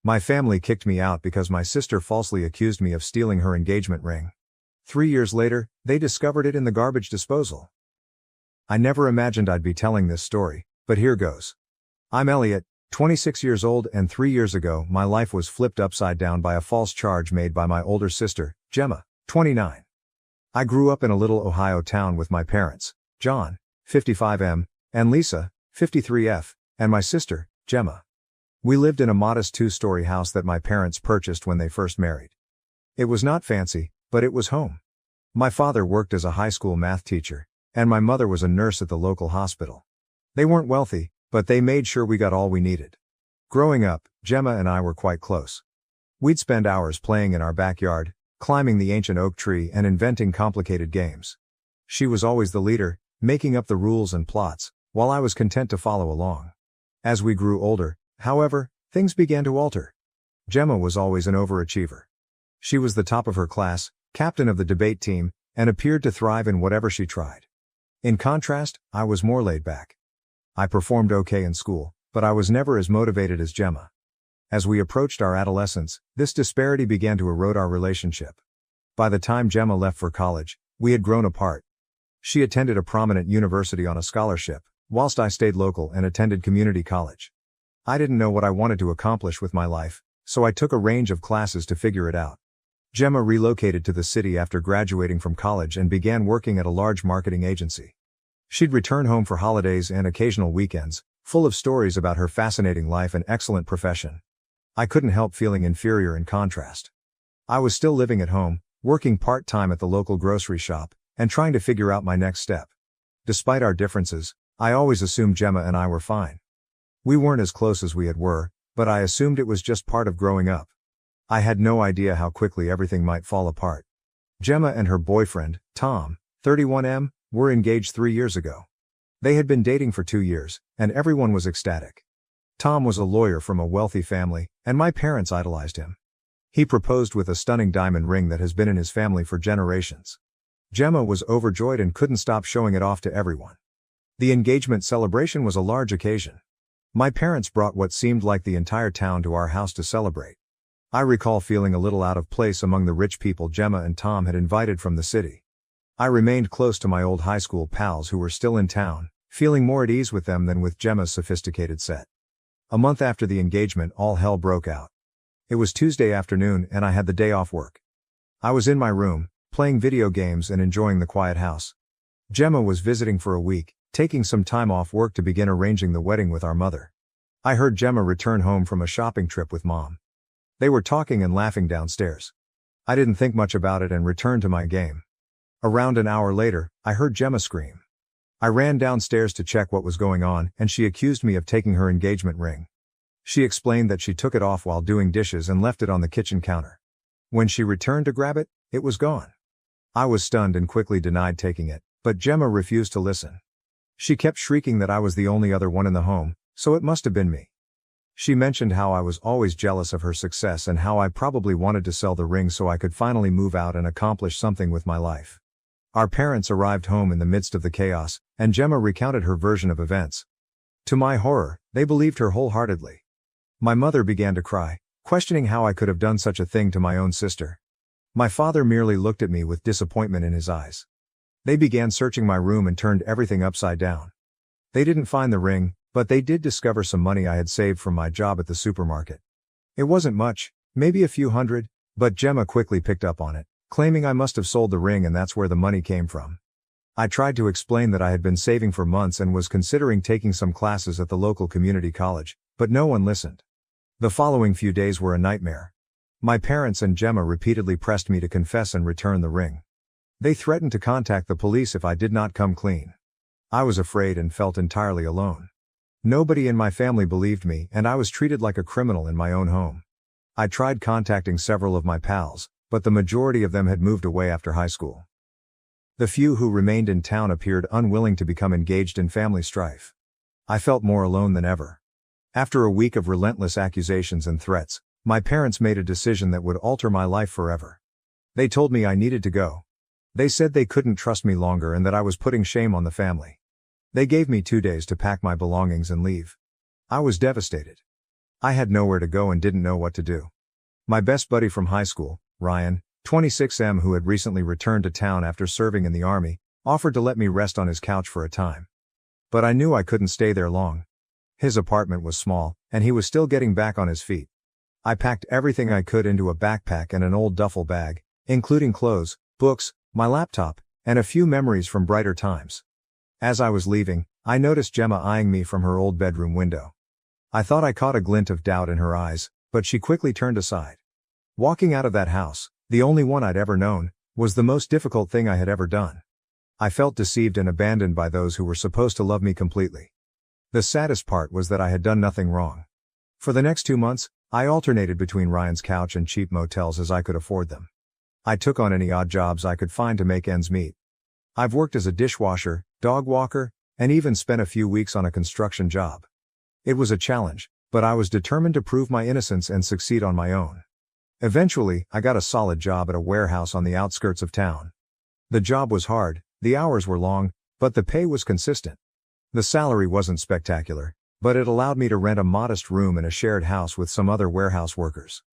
My family kicked me out because my sister falsely accused me of stealing her engagement ring. 3 years later, they discovered it in the garbage disposal. I never imagined I'd be telling this story, but here goes. I'm Elliot, 26 years old, and 3 years ago my life was flipped upside down by a false charge made by my older sister, Gemma, 29. I grew up in a little Ohio town with my parents, John, 55M, and Lisa, 53F, and my sister, Gemma. We lived in a modest 2-story house that my parents purchased when they first married. It was not fancy, but it was home. My father worked as a high school math teacher, and my mother was a nurse at the local hospital. They weren't wealthy, but they made sure we got all we needed. Growing up, Gemma and I were quite close. We'd spend hours playing in our backyard, climbing the ancient oak tree and inventing complicated games. She was always the leader, making up the rules and plots, while I was content to follow along. As we grew older, however, things began to alter. Gemma was always an overachiever. She was the top of her class, captain of the debate team, and appeared to thrive in whatever she tried. In contrast, I was more laid back. I performed okay in school, but I was never as motivated as Gemma. As we approached our adolescence, this disparity began to erode our relationship. By the time Gemma left for college, we had grown apart. She attended a prominent university on a scholarship, whilst I stayed local and attended community college. I didn't know what I wanted to accomplish with my life, so I took a range of classes to figure it out. Gemma relocated to the city after graduating from college and began working at a large marketing agency. She'd return home for holidays and occasional weekends, full of stories about her fascinating life and excellent profession. I couldn't help feeling inferior in contrast. I was still living at home, working part-time at the local grocery shop, and trying to figure out my next step. Despite our differences, I always assumed Gemma and I were fine. We weren't as close as we were, but I assumed it was just part of growing up. I had no idea how quickly everything might fall apart. Gemma and her boyfriend, Tom, 31M, were engaged 3 years ago. They had been dating for 2 years, and everyone was ecstatic. Tom was a lawyer from a wealthy family, and my parents idolized him. He proposed with a stunning diamond ring that has been in his family for generations. Gemma was overjoyed and couldn't stop showing it off to everyone. The engagement celebration was a large occasion. My parents brought what seemed like the entire town to our house to celebrate. I recall feeling a little out of place among the rich people Gemma and Tom had invited from the city. I remained close to my old high school pals who were still in town, feeling more at ease with them than with Gemma's sophisticated set. A month after the engagement, all hell broke out. It was Tuesday afternoon and I had the day off work. I was in my room, playing video games and enjoying the quiet house. Gemma was visiting for a week, taking some time off work to begin arranging the wedding with our mother. I heard Gemma return home from a shopping trip with Mom. They were talking and laughing downstairs. I didn't think much about it and returned to my game. Around an hour later, I heard Gemma scream. I ran downstairs to check what was going on, and she accused me of taking her engagement ring. She explained that she took it off while doing dishes and left it on the kitchen counter. When she returned to grab it, it was gone. I was stunned and quickly denied taking it, but Gemma refused to listen. She kept shrieking that I was the only other one in the home, so it must have been me. She mentioned how I was always jealous of her success and how I probably wanted to sell the ring so I could finally move out and accomplish something with my life. Our parents arrived home in the midst of the chaos, and Gemma recounted her version of events. To my horror, they believed her wholeheartedly. My mother began to cry, questioning how I could have done such a thing to my own sister. My father merely looked at me with disappointment in his eyes. They began searching my room and turned everything upside down. They didn't find the ring, but they did discover some money I had saved from my job at the supermarket. It wasn't much, maybe a few hundred, but Gemma quickly picked up on it, claiming I must have sold the ring and that's where the money came from. I tried to explain that I had been saving for months and was considering taking some classes at the local community college, but no one listened. The following few days were a nightmare. My parents and Gemma repeatedly pressed me to confess and return the ring. They threatened to contact the police if I did not come clean. I was afraid and felt entirely alone. Nobody in my family believed me, and I was treated like a criminal in my own home. I tried contacting several of my pals, but the majority of them had moved away after high school. The few who remained in town appeared unwilling to become engaged in family strife. I felt more alone than ever. After a week of relentless accusations and threats, my parents made a decision that would alter my life forever. They told me I needed to go. They said they couldn't trust me longer and that I was putting shame on the family. They gave me 2 days to pack my belongings and leave. I was devastated. I had nowhere to go and didn't know what to do. My best buddy from high school, Ryan, 26M, who had recently returned to town after serving in the army, offered to let me rest on his couch for a time. But I knew I couldn't stay there long. His apartment was small, and he was still getting back on his feet. I packed everything I could into a backpack and an old duffel bag, including clothes, books, my laptop, and a few memories from brighter times. As I was leaving, I noticed Gemma eyeing me from her old bedroom window. I thought I caught a glint of doubt in her eyes, but she quickly turned aside. Walking out of that house, the only one I'd ever known, was the most difficult thing I had ever done. I felt deceived and abandoned by those who were supposed to love me completely. The saddest part was that I had done nothing wrong. For the next 2 months, I alternated between Ryan's couch and cheap motels as I could afford them. I took on any odd jobs I could find to make ends meet. I've worked as a dishwasher, dog walker, and even spent a few weeks on a construction job. It was a challenge, but I was determined to prove my innocence and succeed on my own. Eventually, I got a solid job at a warehouse on the outskirts of town. The job was hard, the hours were long, but the pay was consistent. The salary wasn't spectacular, but it allowed me to rent a modest room in a shared house with some other warehouse workers.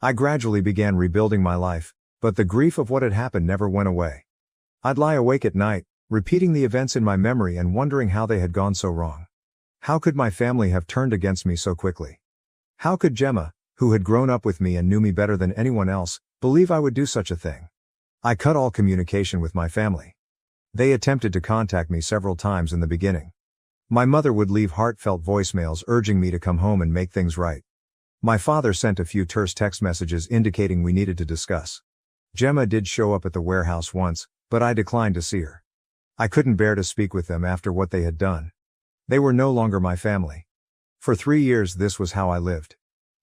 I gradually began rebuilding my life, but the grief of what had happened never went away. I'd lie awake at night, repeating the events in my memory and wondering how they had gone so wrong. How could my family have turned against me so quickly? How could Gemma, who had grown up with me and knew me better than anyone else, believe I would do such a thing? I cut all communication with my family. They attempted to contact me several times in the beginning. My mother would leave heartfelt voicemails urging me to come home and make things right. My father sent a few terse text messages indicating we needed to discuss. Gemma did show up at the warehouse once, but I declined to see her. I couldn't bear to speak with them after what they had done. They were no longer my family. For 3 years this was how I lived.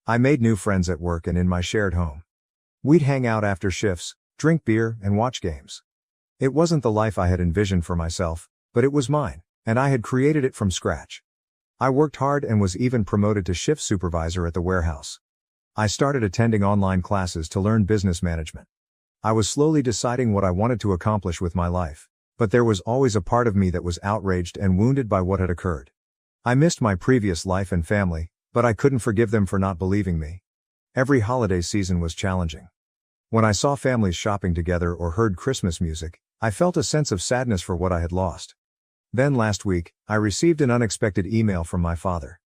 I made new friends at work and in my shared home. We'd hang out after shifts, drink beer, and watch games. It wasn't the life I had envisioned for myself, but it was mine, and I had created it from scratch. I worked hard and was even promoted to shift supervisor at the warehouse. I started attending online classes to learn business management. I was slowly deciding what I wanted to accomplish with my life, but there was always a part of me that was outraged and wounded by what had occurred. I missed my previous life and family, but I couldn't forgive them for not believing me. Every holiday season was challenging. When I saw families shopping together or heard Christmas music, I felt a sense of sadness for what I had lost. Then last week, I received an unexpected email from my father.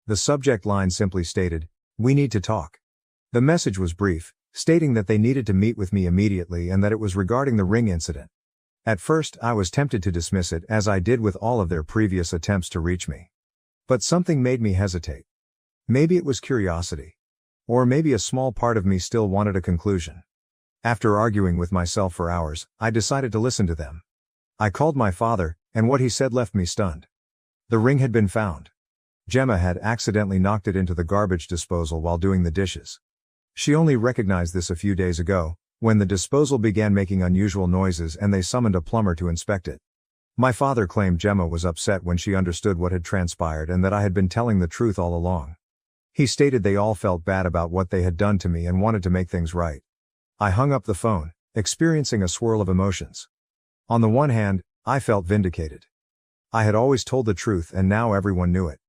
The subject line simply stated, "We need to talk." The message was brief, stating that they needed to meet with me immediately and that it was regarding the ring incident. At first, I was tempted to dismiss it, as I did with all of their previous attempts to reach me. But something made me hesitate. Maybe it was curiosity. Or maybe a small part of me still wanted a conclusion. After arguing with myself for hours, I decided to listen to them. I called my father, and what he said left me stunned. The ring had been found. Gemma had accidentally knocked it into the garbage disposal while doing the dishes. She only recognized this a few days ago, when the disposal began making unusual noises and they summoned a plumber to inspect it. My father claimed Gemma was upset when she understood what had transpired and that I had been telling the truth all along. He stated they all felt bad about what they had done to me and wanted to make things right. I hung up the phone, experiencing a swirl of emotions. On the one hand, I felt vindicated. I had always told the truth and now everyone knew it.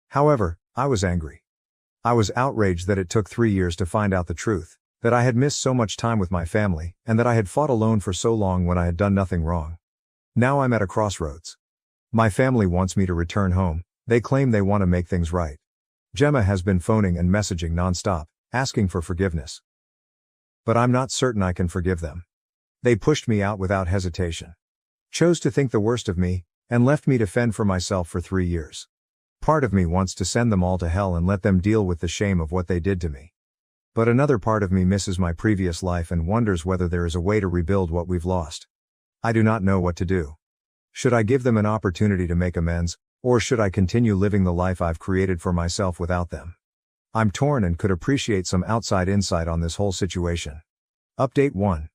However, I was angry. I was outraged that it took 3 years to find out the truth, that I had missed so much time with my family, and that I had fought alone for so long when I had done nothing wrong. Now I'm at a crossroads. My family wants me to return home. They claim they want to make things right. Gemma has been phoning and messaging nonstop, asking for forgiveness. But I'm not certain I can forgive them. They pushed me out without hesitation. Chose to think the worst of me, and left me to fend for myself for 3 years. Part of me wants to send them all to hell and let them deal with the shame of what they did to me. But another part of me misses my previous life and wonders whether there is a way to rebuild what we've lost. I do not know what to do. Should I give them an opportunity to make amends, or should I continue living the life I've created for myself without them? I'm torn and could appreciate some outside insight on this whole situation. Update 1.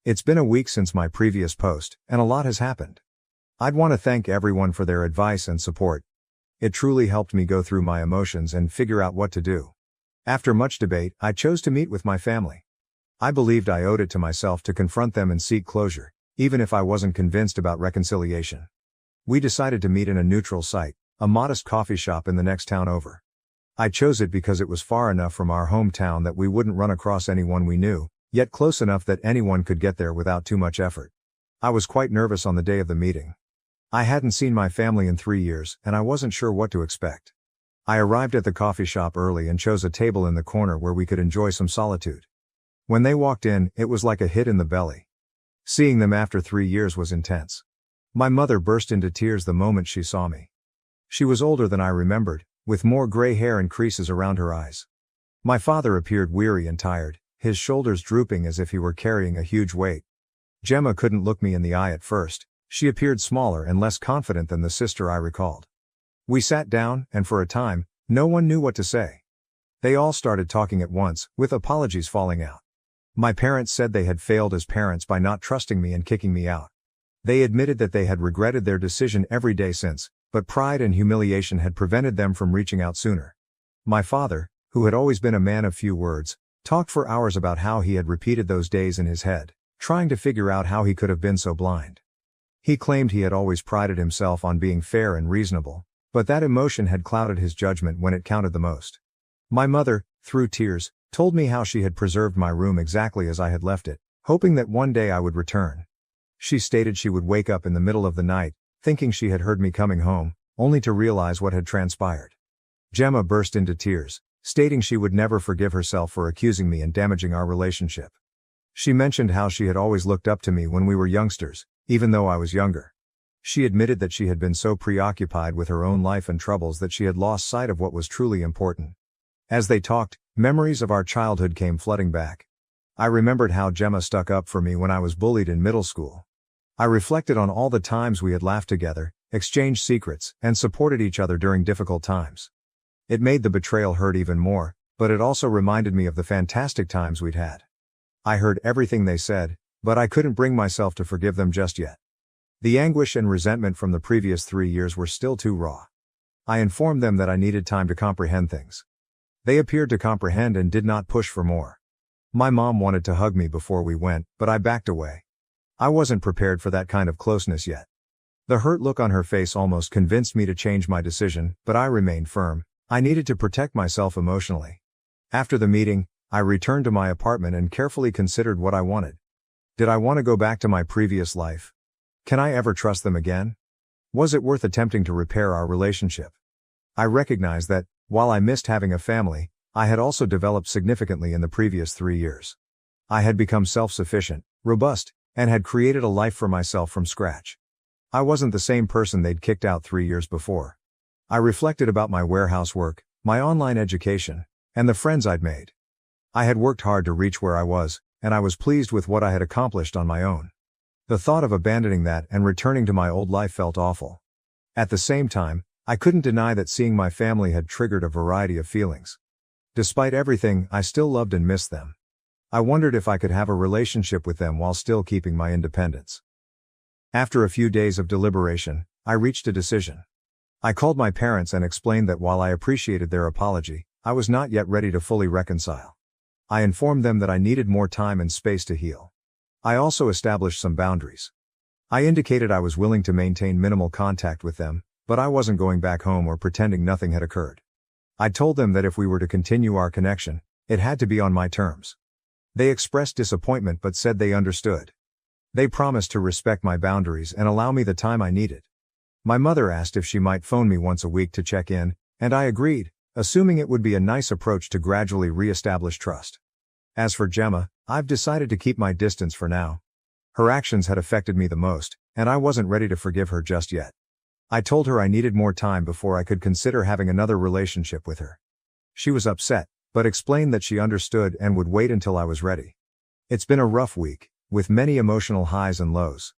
It's been a week since my previous post, and a lot has happened. I'd want to thank everyone for their advice and support. It truly helped me go through my emotions and figure out what to do. After much debate, I chose to meet with my family. I believed I owed it to myself to confront them and seek closure, even if I wasn't convinced about reconciliation. We decided to meet in a neutral site, a modest coffee shop in the next town over. I chose it because it was far enough from our hometown that we wouldn't run across anyone we knew, yet close enough that anyone could get there without too much effort. I was quite nervous on the day of the meeting. I hadn't seen my family in 3 years, and I wasn't sure what to expect. I arrived at the coffee shop early and chose a table in the corner where we could enjoy some solitude. When they walked in, it was like a hit in the belly. Seeing them after 3 years was intense. My mother burst into tears the moment she saw me. She was older than I remembered, with more gray hair and creases around her eyes. My father appeared weary and tired, his shoulders drooping as if he were carrying a huge weight. Gemma couldn't look me in the eye at first. She appeared smaller and less confident than the sister I recalled. We sat down, and for a time, no one knew what to say. They all started talking at once, with apologies falling out. My parents said they had failed as parents by not trusting me and kicking me out. They admitted that they had regretted their decision every day since, but pride and humiliation had prevented them from reaching out sooner. My father, who had always been a man of few words, talked for hours about how he had repeated those days in his head, trying to figure out how he could have been so blind. He claimed he had always prided himself on being fair and reasonable, but that emotion had clouded his judgment when it counted the most. My mother, through tears, told me how she had preserved my room exactly as I had left it, hoping that one day I would return. She stated she would wake up in the middle of the night, thinking she had heard me coming home, only to realize what had transpired. Gemma burst into tears, stating she would never forgive herself for accusing me and damaging our relationship. She mentioned how she had always looked up to me when we were youngsters, even though I was younger. She admitted that she had been so preoccupied with her own life and troubles that she had lost sight of what was truly important. As they talked, memories of our childhood came flooding back. I remembered how Gemma stuck up for me when I was bullied in middle school. I reflected on all the times we had laughed together, exchanged secrets, and supported each other during difficult times. It made the betrayal hurt even more, but it also reminded me of the fantastic times we'd had. I heard everything they said, but I couldn't bring myself to forgive them just yet. The anguish and resentment from the previous 3 years were still too raw. I informed them that I needed time to comprehend things. They appeared to comprehend and did not push for more. My mom wanted to hug me before we went, but I backed away. I wasn't prepared for that kind of closeness yet. The hurt look on her face almost convinced me to change my decision, but I remained firm. I needed to protect myself emotionally. After the meeting, I returned to my apartment and carefully considered what I wanted. Did I want to go back to my previous life? Can I ever trust them again? Was it worth attempting to repair our relationship? I recognized that, while I missed having a family, I had also developed significantly in the previous 3 years. I had become self-sufficient, robust, and had created a life for myself from scratch. I wasn't the same person they'd kicked out 3 years before. I reflected about my warehouse work, my online education, and the friends I'd made. I had worked hard to reach where I was, and I was pleased with what I had accomplished on my own. The thought of abandoning that and returning to my old life felt awful. At the same time, I couldn't deny that seeing my family had triggered a variety of feelings. Despite everything, I still loved and missed them. I wondered if I could have a relationship with them while still keeping my independence. After a few days of deliberation, I reached a decision. I called my parents and explained that while I appreciated their apology, I was not yet ready to fully reconcile. I informed them that I needed more time and space to heal. I also established some boundaries. I indicated I was willing to maintain minimal contact with them, but I wasn't going back home or pretending nothing had occurred. I told them that if we were to continue our connection, it had to be on my terms. They expressed disappointment but said they understood. They promised to respect my boundaries and allow me the time I needed. My mother asked if she might phone me once a week to check in, and I agreed, assuming it would be a nice approach to gradually re-establish trust. As for Gemma, I've decided to keep my distance for now. Her actions had affected me the most, and I wasn't ready to forgive her just yet. I told her I needed more time before I could consider having another relationship with her. She was upset, but explained that she understood and would wait until I was ready. It's been a rough week, with many emotional highs and lows.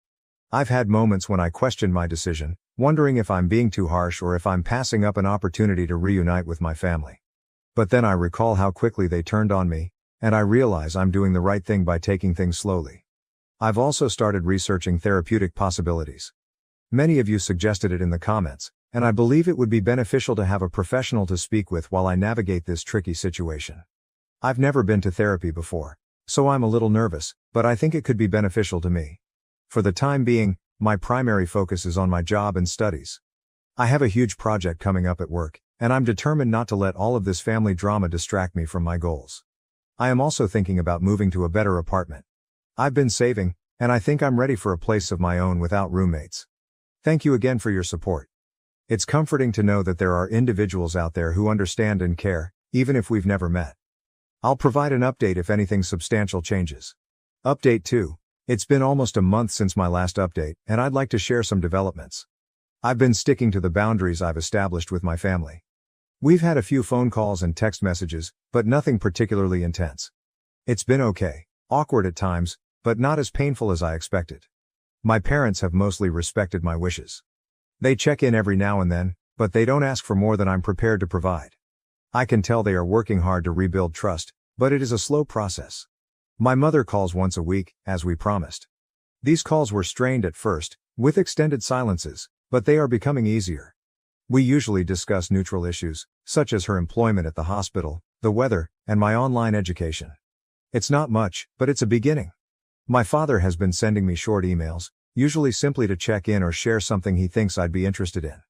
I've had moments when I questioned my decision, wondering if I'm being too harsh or if I'm passing up an opportunity to reunite with my family. But then I recall how quickly they turned on me, and I realize I'm doing the right thing by taking things slowly. I've also started researching therapeutic possibilities. Many of you suggested it in the comments, and I believe it would be beneficial to have a professional to speak with while I navigate this tricky situation. I've never been to therapy before, so I'm a little nervous, but I think it could be beneficial to me. For the time being, my primary focus is on my job and studies. I have a huge project coming up at work, and I'm determined not to let all of this family drama distract me from my goals. I am also thinking about moving to a better apartment. I've been saving, and I think I'm ready for a place of my own without roommates. Thank you again for your support. It's comforting to know that there are individuals out there who understand and care, even if we've never met. I'll provide an update if anything substantial changes. Update 2. It's been almost a month since my last update, and I'd like to share some developments. I've been sticking to the boundaries I've established with my family. We've had a few phone calls and text messages, but nothing particularly intense. It's been okay, awkward at times, but not as painful as I expected. My parents have mostly respected my wishes. They check in every now and then, but they don't ask for more than I'm prepared to provide. I can tell they are working hard to rebuild trust, but it is a slow process. My mother calls once a week, as we promised. These calls were strained at first, with extended silences, but they are becoming easier. We usually discuss neutral issues, such as her employment at the hospital, the weather, and my online education. It's not much, but it's a beginning. My father has been sending me short emails, usually simply to check in or share something he thinks I'd be interested in.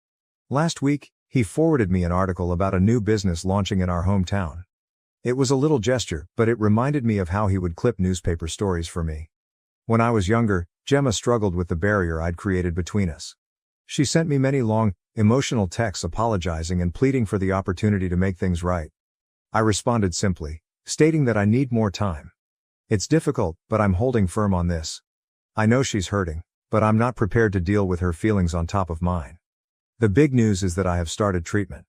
Last week, he forwarded me an article about a new business launching in our hometown. It was a little gesture, but it reminded me of how he would clip newspaper stories for me. When I was younger, Gemma struggled with the barrier I'd created between us. She sent me many long, emotional texts apologizing and pleading for the opportunity to make things right. I responded simply, stating that I need more time. It's difficult, but I'm holding firm on this. I know she's hurting, but I'm not prepared to deal with her feelings on top of mine. The big news is that I have started treatment.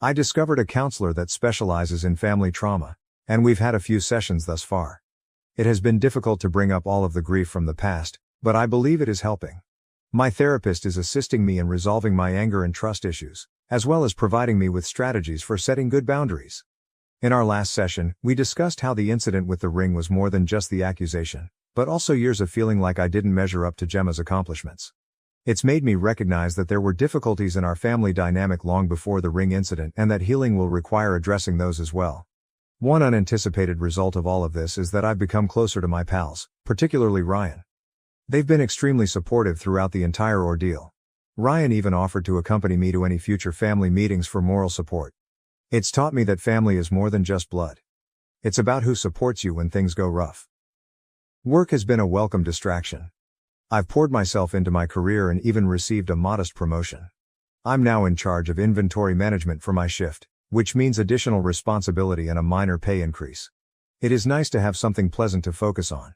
I discovered a counselor that specializes in family trauma, and we've had a few sessions thus far. It has been difficult to bring up all of the grief from the past, but I believe it is helping. My therapist is assisting me in resolving my anger and trust issues, as well as providing me with strategies for setting good boundaries. In our last session, we discussed how the incident with the ring was more than just the accusation, but also years of feeling like I didn't measure up to Gemma's accomplishments. It's made me recognize that there were difficulties in our family dynamic long before the ring incident and that healing will require addressing those as well. One unanticipated result of all of this is that I've become closer to my pals, particularly Ryan. They've been extremely supportive throughout the entire ordeal. Ryan even offered to accompany me to any future family meetings for moral support. It's taught me that family is more than just blood. It's about who supports you when things go rough. Work has been a welcome distraction. I've poured myself into my career and even received a modest promotion. I'm now in charge of inventory management for my shift, which means additional responsibility and a minor pay increase. It is nice to have something pleasant to focus on.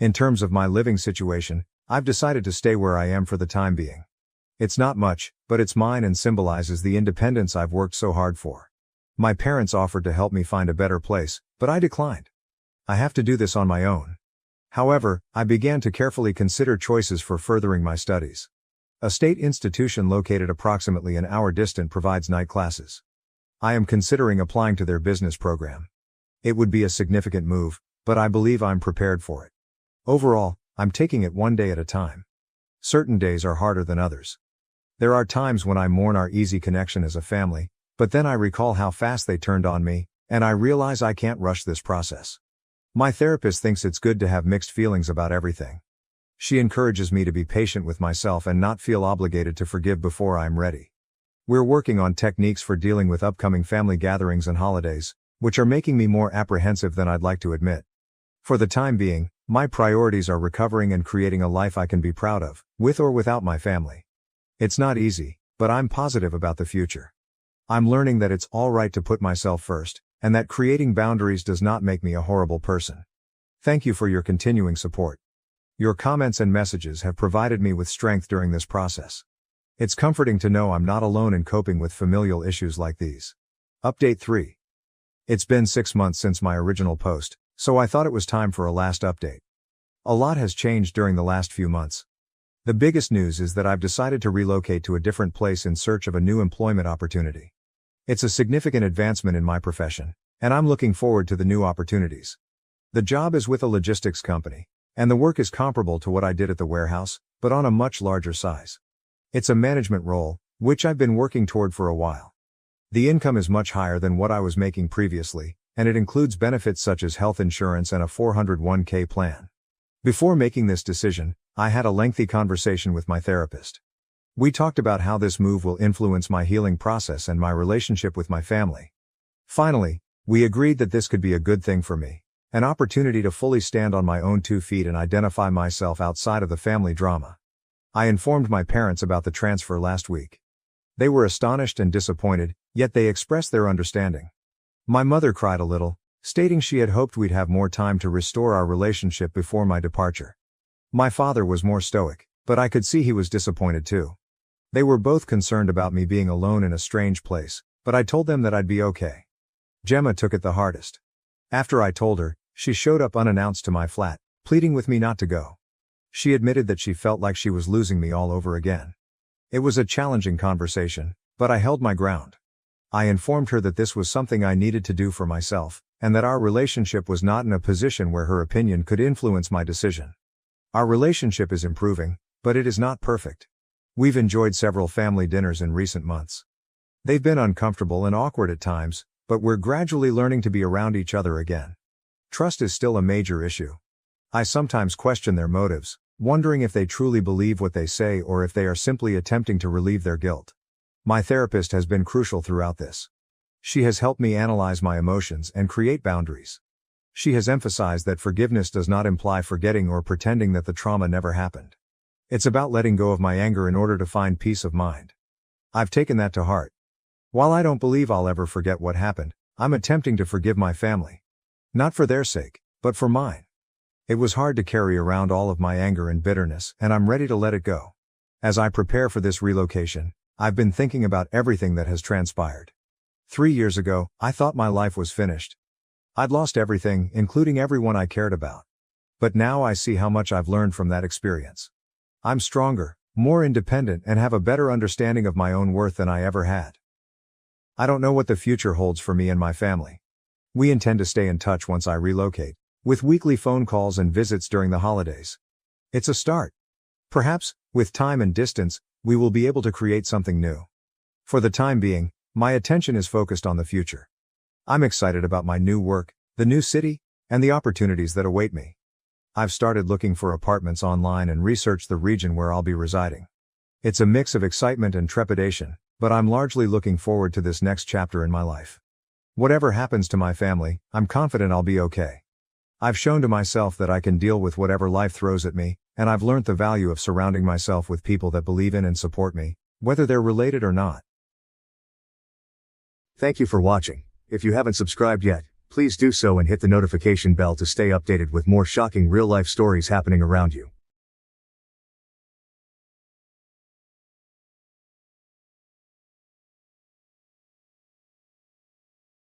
In terms of my living situation, I've decided to stay where I am for the time being. It's not much, but it's mine and symbolizes the independence I've worked so hard for. My parents offered to help me find a better place, but I declined. I have to do this on my own. However, I began to carefully consider choices for furthering my studies. A state institution located approximately an hour distant provides night classes. I am considering applying to their business program. It would be a significant move, but I believe I'm prepared for it. Overall, I'm taking it one day at a time. Certain days are harder than others. There are times when I mourn our easy connection as a family, but then I recall how fast they turned on me, and I realize I can't rush this process. My therapist thinks it's good to have mixed feelings about everything. She encourages me to be patient with myself and not feel obligated to forgive before I'm ready. We're working on techniques for dealing with upcoming family gatherings and holidays, which are making me more apprehensive than I'd like to admit. For the time being, my priorities are recovering and creating a life I can be proud of, with or without my family. It's not easy, but I'm positive about the future. I'm learning that it's all right to put myself first, and that creating boundaries does not make me a horrible person. Thank you for your continuing support. Your comments and messages have provided me with strength during this process. It's comforting to know I'm not alone in coping with familial issues like these. Update 3. It's been 6 months since my original post, so I thought it was time for a last update. A lot has changed during the last few months. The biggest news is that I've decided to relocate to a different place in search of a new employment opportunity. It's a significant advancement in my profession, and I'm looking forward to the new opportunities. The job is with a logistics company, and the work is comparable to what I did at the warehouse, but on a much larger size. It's a management role, which I've been working toward for a while. The income is much higher than what I was making previously, and it includes benefits such as health insurance and a 401k plan. Before making this decision, I had a lengthy conversation with my therapist. We talked about how this move will influence my healing process and my relationship with my family. Finally, we agreed that this could be a good thing for me, an opportunity to fully stand on my own 2 feet and identify myself outside of the family drama. I informed my parents about the transfer last week. They were astonished and disappointed, yet they expressed their understanding. My mother cried a little, stating she had hoped we'd have more time to restore our relationship before my departure. My father was more stoic, but I could see he was disappointed too. They were both concerned about me being alone in a strange place, but I told them that I'd be okay. Gemma took it the hardest. After I told her, she showed up unannounced to my flat, pleading with me not to go. She admitted that she felt like she was losing me all over again. It was a challenging conversation, but I held my ground. I informed her that this was something I needed to do for myself, and that our relationship was not in a position where her opinion could influence my decision. Our relationship is improving, but it is not perfect. We've enjoyed several family dinners in recent months. They've been uncomfortable and awkward at times, but we're gradually learning to be around each other again. Trust is still a major issue. I sometimes question their motives, wondering if they truly believe what they say or if they are simply attempting to relieve their guilt. My therapist has been crucial throughout this. She has helped me analyze my emotions and create boundaries. She has emphasized that forgiveness does not imply forgetting or pretending that the trauma never happened. It's about letting go of my anger in order to find peace of mind. I've taken that to heart. While I don't believe I'll ever forget what happened, I'm attempting to forgive my family. Not for their sake, but for mine. It was hard to carry around all of my anger and bitterness, and I'm ready to let it go. As I prepare for this relocation, I've been thinking about everything that has transpired. 3 years ago, I thought my life was finished. I'd lost everything, including everyone I cared about. But now I see how much I've learned from that experience. I'm stronger, more independent, and have a better understanding of my own worth than I ever had. I don't know what the future holds for me and my family. We intend to stay in touch once I relocate, with weekly phone calls and visits during the holidays. It's a start. Perhaps, with time and distance, we will be able to create something new. For the time being, my attention is focused on the future. I'm excited about my new work, the new city, and the opportunities that await me. I've started looking for apartments online and researched the region where I'll be residing. It's a mix of excitement and trepidation, but I'm largely looking forward to this next chapter in my life. Whatever happens to my family, I'm confident I'll be okay. I've shown to myself that I can deal with whatever life throws at me, and I've learned the value of surrounding myself with people that believe in and support me, whether they're related or not. Thank you for watching. If you haven't subscribed yet, please do so and hit the notification bell to stay updated with more shocking real-life stories happening around you.